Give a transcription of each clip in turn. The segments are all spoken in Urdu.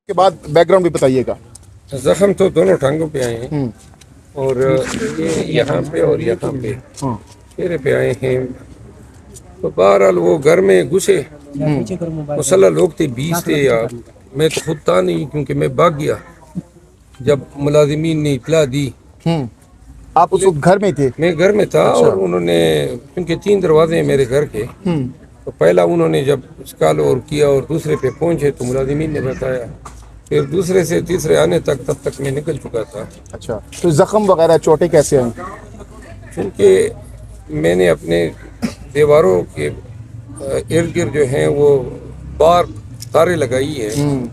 کے بعد بیک گراؤنڈ بھی بتائیے گا. زخم تو دونوں ٹانگوں پہ آئے ہیں اور یہ یہاں پہ اور یہاں پہ چہرے پہ آئے ہیں. تو بہرحال وہ گھر میں گھسے، مسلح لوگ تھے 20 تھے، یا میں تو خود تھا نہیں کیونکہ میں بھاگ گیا جب ملازمین نے اطلاع دی. آپ اس وقت گھر میں تھے؟ میں گھر میں تھا اور انہوں نے، کیونکہ 3 دروازے ہیں میرے گھر کے، تو پہلا انہوں نے جب کال اور کیا اور دوسرے پہ پہنچے تو ملازمین نے بتایا، پھر دوسرے سے تیسرے آنے تک تب تک میں نکل چکا تھا. اچھا، تو زخم وغیرہ چوٹیں کیسے ہیں؟ کیونکہ میں نے اپنے دیواروں کے ارد گرد جو ہیں وہ بار تارے لگائی ہیں،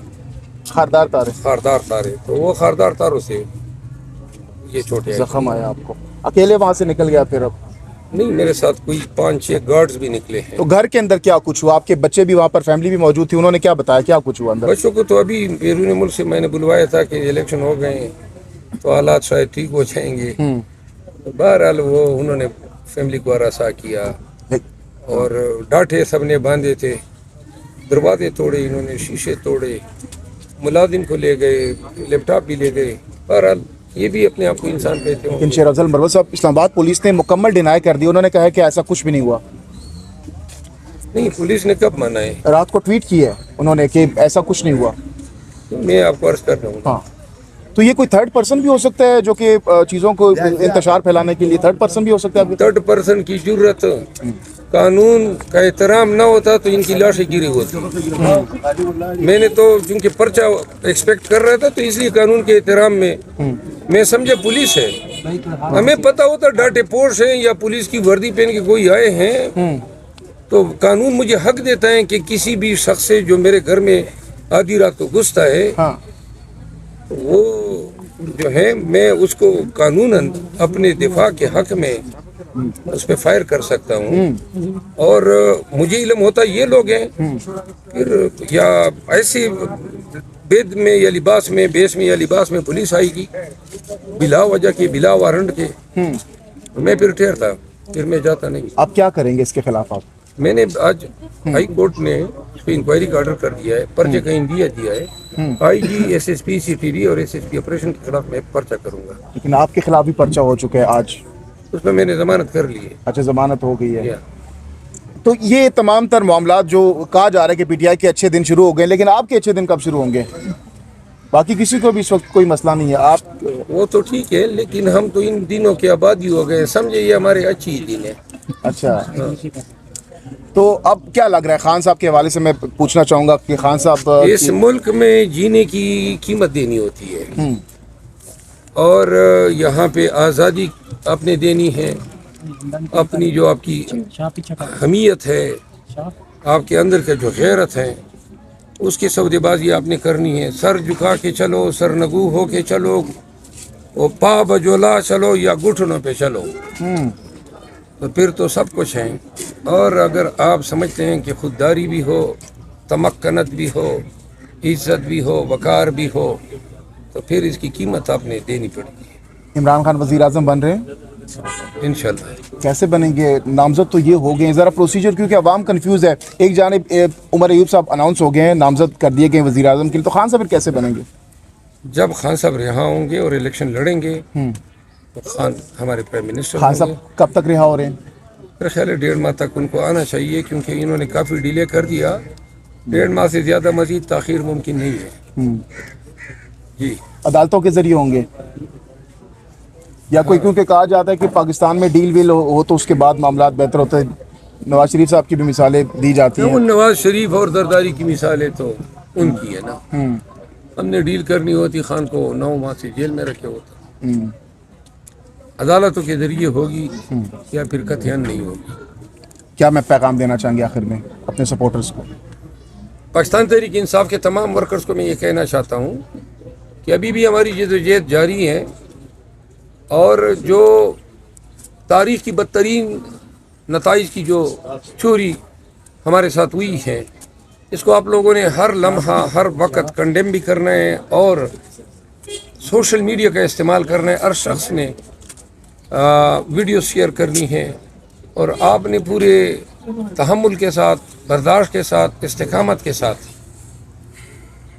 خاردار تارے. خاردار تارے، تو وہ خاردار تاروں سے یہ چوٹیں زخم آیا آپ کو؟ اکیلے وہاں سے نکل گیا پھر؟ اب نہیں، میرے ساتھ کوئی 5-6 گارڈز بھی نکلے ہیں. تو گھر کے اندر کیا کچھ ہوا؟ آپ کے بچے بھی وہاں پر، فیملی بھی موجود تھی، انہوں نے کیا بتایا، کیا کچھ ہوا اندر؟ بچوں کو تو ابھی بیرون ملک سے میں نے بلوایا تھا کہ الیکشن ہو گئے ہیں تو حالات شاید ٹھیک ہو جائیں گے. بہرحال وہ انہوں نے فیملی کو ہراساں کیا اور ڈانٹے، سب نے باندھے تھے، دروازے توڑے انہوں نے، شیشے توڑے، ملازم کو لے گئے، لیپ ٹاپ بھی لے گئے. بہرحال یہ بھی اپنے آپ کو انسان کہتے ہیں. لیکن شیر افضل مروت صاحب، اسلام آباد پولیس نے مکمل ڈینائی کر دی، انہوں نے کہا کہ ایسا کچھ بھی نہیں ہوا. نہیں، پولیس نے کب مانا ہے؟ رات کو ٹویٹ کی ہے انہوں نے کہ ایسا کچھ نہیں ہوا. میں آپ کو عرض کر رہا ہوں. ہاں، تو یہ کوئی تھرڈ پرسن بھی ہو سکتا ہے جو کہ چیزوں کو انتشار پھیلانے کے لیے تھرڈ پرسن بھی ہو سکتا ہے؟ تھرڈ پرسن کی ضرورت، قانون کا احترام نہ ہوتا تو ان کی لاشیں گری ہوتی. میں نے تو کیونکہ پرچہ ایکسپیکٹ کر رہا تھا تو اس لیے قانون کے احترام میں سمجھا پولیس ہے. ہمیں پتہ ہوتا ڈاٹے پوش ہیں یا پولیس کی وردی پہن کے کوئی آئے ہیں تو قانون مجھے حق دیتا ہے کہ کسی بھی شخص سے جو میرے گھر میں آدھی رات کو گھستا ہے وہ جو ہے میں اس کو قانوناً اپنے دفاع کے حق میں اس پہ فائر کر سکتا ہوں. اور مجھے علم ہوتا یہ لوگ ہیں پھر یا ایسی بید میں یا لباس میں، بیس میں یا لباس میں پولیس آئے گی بلا وجہ کے، بلا وارنٹ کے، میں پھر ٹھہرتا، پھر میں جاتا نہیں. آپ کیا کریں گے اس کے خلاف؟ آپ میں نے آج ہائی کورٹ نے اس پہ انکوائری کا آرڈر کر دیا ہے، پرچہ کا انڈیا دیا ہے. آئی جی، ایس ایس پی CTV اور SSP آپریشن کے خلاف میں پرچہ کروں گا. لیکن آپ کے خلاف بھی پرچہ ہو چکا ہے آج؟ اس میں نے ضمانت کر لی ہے. اچھا، ضمانت ہو گئی ہے. تو یہ تمام تر معاملات جو کہا جا رہا ہے کہ PTI کے اچھے دن شروع ہو گئے، لیکن آپ کے اچھے دن کب شروع ہوں گے؟ باقی کسی کو بھی اس وقت کوئی مسئلہ نہیں ہے. آپ وہ تو ٹھیک ہے لیکن ہم تو ان دنوں کی آبادی ہو گئے، سمجھے یہ ہمارے اچھی دن ہے. اچھا، تو اب کیا لگ رہا ہے خان صاحب کے حوالے سے میں پوچھنا چاہوں گا کہ خان صاحب، اس ملک میں جینے کی قیمت دینی ہوتی ہے اور یہاں پہ آزادی اپنے دینی ہے. اپنی جو آپ کی حمیت ہے، آپ کے اندر کا جو غیرت ہے، اس کی سودے بازی آپ نے کرنی ہے. سر جھکا کے چلو، سر نگو ہو کے چلو، وہ پا بجولا چلو یا گھٹنوں پہ چلو، تو پھر تو سب کچھ ہے. اور اگر آپ سمجھتے ہیں کہ خودداری بھی ہو، تمکنت بھی ہو، عزت بھی ہو، وقار بھی ہو، تو پھر اس کی قیمت آپ نے دینی پڑے گی. عمران خان وزیر اعظم بن رہے ہیں انشاءاللہ. کیسے بنیں گے؟ نامزد تو یہ ہو گئے ہیں، ذرا پروسیجر، کیونکہ عوام کنفیوز ہے. ایک جانب عمر ایوب صاحب اناؤنس ہو گئے ہیں، نامزد کر دیے گئے وزیر اعظم کے لیے، تو خان صاحب پھر کیسے بنیں گے؟ جب خان صاحب رہا ہوں گے اور الیکشن لڑیں گے تو خان ہمارے پرائم منسٹر خان ہوں گے. صاحب کب تک رہا ہو رہے ہیں؟ میرا خیال ہے 1.5 ماہ تک ان کو آنا چاہیے، کیونکہ انہوں نے کافی ڈیلے کر دیا. 1.5 ماہ سے زیادہ مزید تاخیر ممکن نہیں ہے. جی، عدالتوں کے ذریعے ہوں گے یا کوئی، کیونکہ کہا جاتا ہے کہ پاکستان میں ڈیل ویل ہو تو اس کے بعد معاملات بہتر ہوتے ہیں. نواز شریف صاحب کی بھی مثالیں دی جاتی ہیں. نواز شریف اور زرداری کی مثالیں تو ان کی ہے نا. ہم نے ڈیل کرنی ہوتی، خان کو 9 ماہ سے جیل میں رکھے ہوتا. عدالتوں کے ذریعے ہوگی یا پھر قطعاً نہیں ہوگی. کیا میں پیغام دینا چاہیں گے آخر میں اپنے سپورٹرز کو؟ پاکستان تحریک انصاف کے تمام ورکرز کو میں یہ کہنا چاہتا ہوں کہ ابھی بھی ہماری جدوجہد جاری ہے اور جو تاریخ کی بدترین نتائج کی جو چوری ہمارے ساتھ ہوئی ہے، اس کو آپ لوگوں نے ہر لمحہ، ہر وقت کنڈیم بھی کرنا ہے اور سوشل میڈیا کا استعمال کرنا ہے. ہر شخص نے ویڈیو شیئر کرنی ہے اور آپ نے پورے تحمل کے ساتھ، برداشت کے ساتھ، استقامت کے ساتھ